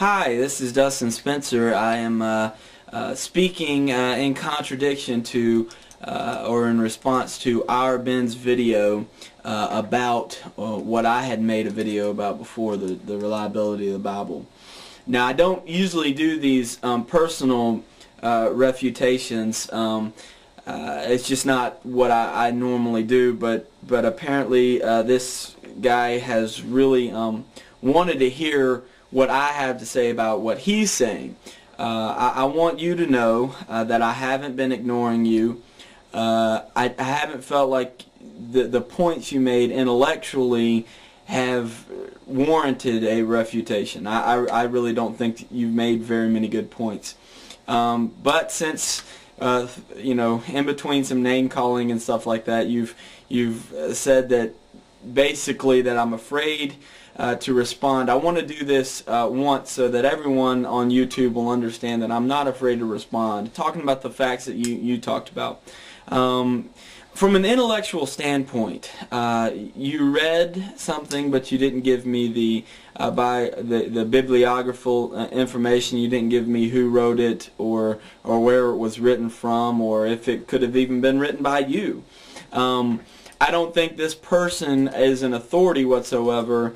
Hi, this is Dustin Spencer. I am speaking in contradiction to or in response to Ourben's video about what I had made a video about before, the reliability of the Bible. Now, I don't usually do these personal refutations. It's just not what I normally do, but apparently this guy has really wanted to hear what I have to say about what he's saying. I want you to know that I haven't been ignoring you. I haven't felt like the points you made intellectually have warranted a refutation. I really don't think you've made very many good points. But since you know, in between some name calling and stuff like that, you've said that basically that I'm afraid to respond. I want to do this once so that everyone on YouTube will understand that I'm not afraid to respond. Talking about the facts that you talked about. From an intellectual standpoint, you read something, but you didn't give me the bibliographical information. You didn't give me who wrote it, or where it was written from, or if it could have even been written by you. I don't think this person is an authority whatsoever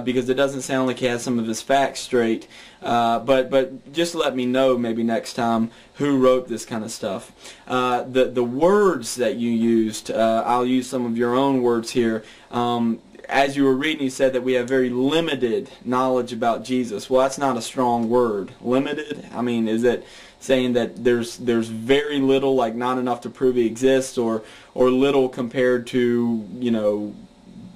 because it doesn't sound like he has some of his facts straight. But just let me know maybe next time who wrote this kind of stuff. The words that you used, I'll use some of your own words here. As you were reading, you said that we have very limited knowledge about Jesus. Well, that's not a strong word. Limited? I mean, is it saying that there's very little, like not enough to prove he exists, or little compared to, you know,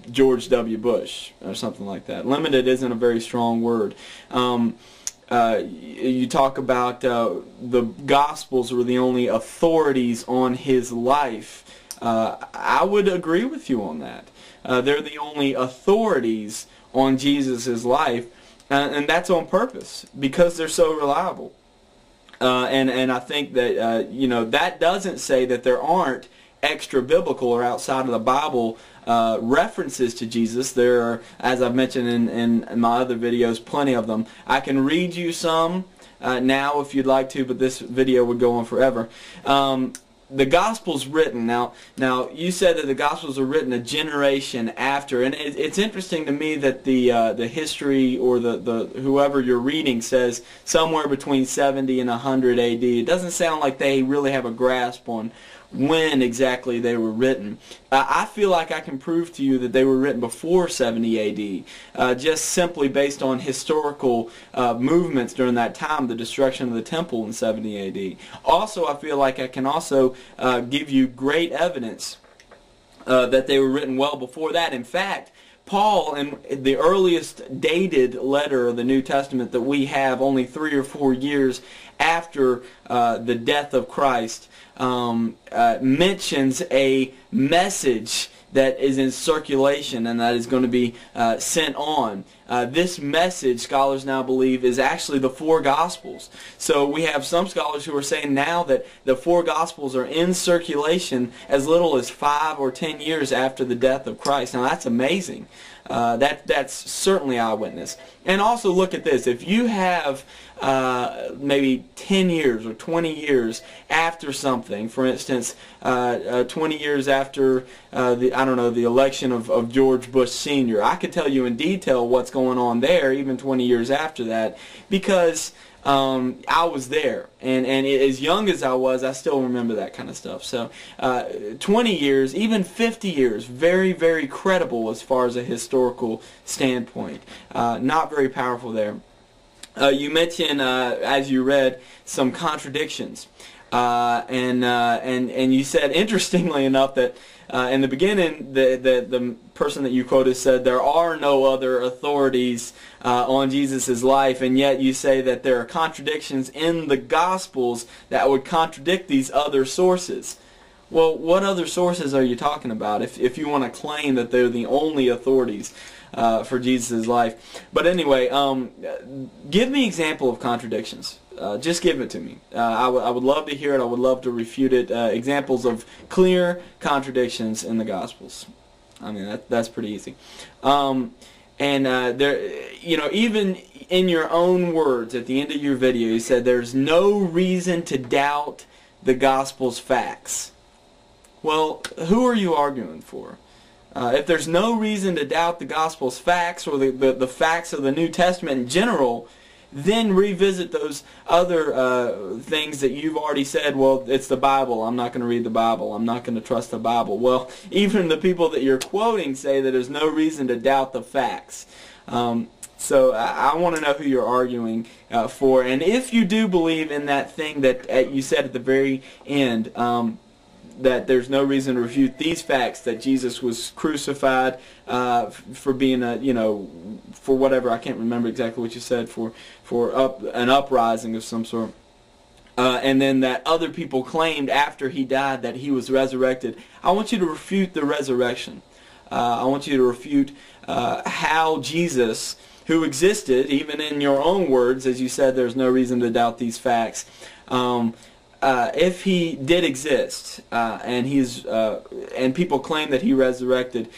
George W. Bush or something like that? Limited isn't a very strong word. You talk about the Gospels were the only authorities on his life. I would agree with you on that. They're the only authorities on Jesus' life, and that's on purpose because they're so reliable. And I think that you know, that doesn't say that there aren't extra biblical or outside of the Bible references to Jesus. There are, as I've mentioned in my other videos, plenty of them. I can read you some now if you'd like to, but this video would go on forever. The Gospel's written now. You said that the Gospels are written a generation after, and it's interesting to me that the history or the whoever you're reading says somewhere between 70 and 100 A.D. It doesn't sound like they really have a grasp on when exactly they were written. I feel like I can prove to you that they were written before 70 A.D. Just simply based on historical movements during that time, the destruction of the temple in 70 A.D. Also, I feel like I can also give you great evidence that they were written well before that. In fact, Paul, in the earliest dated letter of the New Testament that we have, only 3 or 4 years after the death of Christ, mentions a message that is in circulation and that is going to be sent on. This message, scholars now believe, is actually the 4 Gospels. So we have some scholars who are saying now that the 4 Gospels are in circulation as little as 5 or 10 years after the death of Christ. Now that's amazing. That's certainly eyewitness. And also look at this. If you have maybe 10 years or 20 years after something, for instance, 20 years after the election of George Bush Sr., I could tell you in detail what's going on there, even 20 years after that, because I was there, and as young as I was, I still remember that kind of stuff. So 20 years, even 50 years, very, very credible as far as a historical standpoint. Not very powerful there. You mentioned, as you read, some contradictions, and you said, interestingly enough, that in the beginning, the person that you quoted said there are no other authorities on Jesus' life, and yet you say that there are contradictions in the Gospels that would contradict these other sources. Well, what other sources are you talking about if you want to claim that they're the only authorities for Jesus' life? But anyway, give me an example of contradictions. Just give it to me. I would love to hear it. I would love to refute it. Examples of clear contradictions in the Gospels. I mean, that's pretty easy. And And even in your own words at the end of your video, you said there's no reason to doubt the gospel's facts. Well, who are you arguing for? If there's no reason to doubt the gospel's facts or the facts of the New Testament in general, then revisit those other things that you've already said. Well, it's the Bible. I'm not going to read the Bible. I'm not going to trust the Bible. Well, even the people that you're quoting say that there's no reason to doubt the facts. So I want to know who you're arguing for. And if you do believe in that thing that you said at the very end, that there's no reason to refute these facts, that Jesus was crucified for being for whatever, I can't remember exactly what you said, for an uprising of some sort. And then that other people claimed after he died that he was resurrected. I want you to refute the resurrection. I want you to refute how Jesus, who existed, even in your own words, as you said, there's no reason to doubt these facts. If he did exist, and people claim that he resurrected,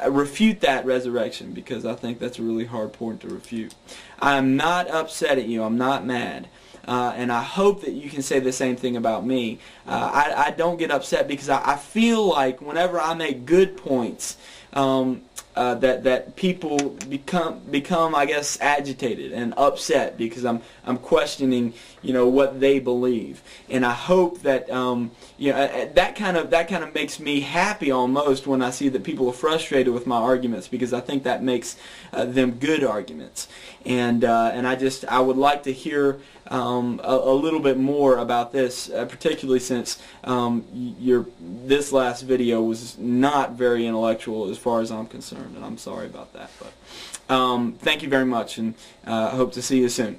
refute that resurrection, because I think that's a really hard point to refute. I'm not upset at you. I'm not mad. And I hope that you can say the same thing about me. I don't get upset because I feel like whenever I make good points, that people become, I guess, agitated and upset because I'm questioning, what they believe. And I hope that that kind of makes me happy almost when I see that people are frustrated with my arguments, because I think that makes them good arguments. And I would like to hear a little bit more about this, particularly since this last video was not very intellectual as far as I'm concerned, and I'm sorry about that. But thank you very much, and I hope to see you soon.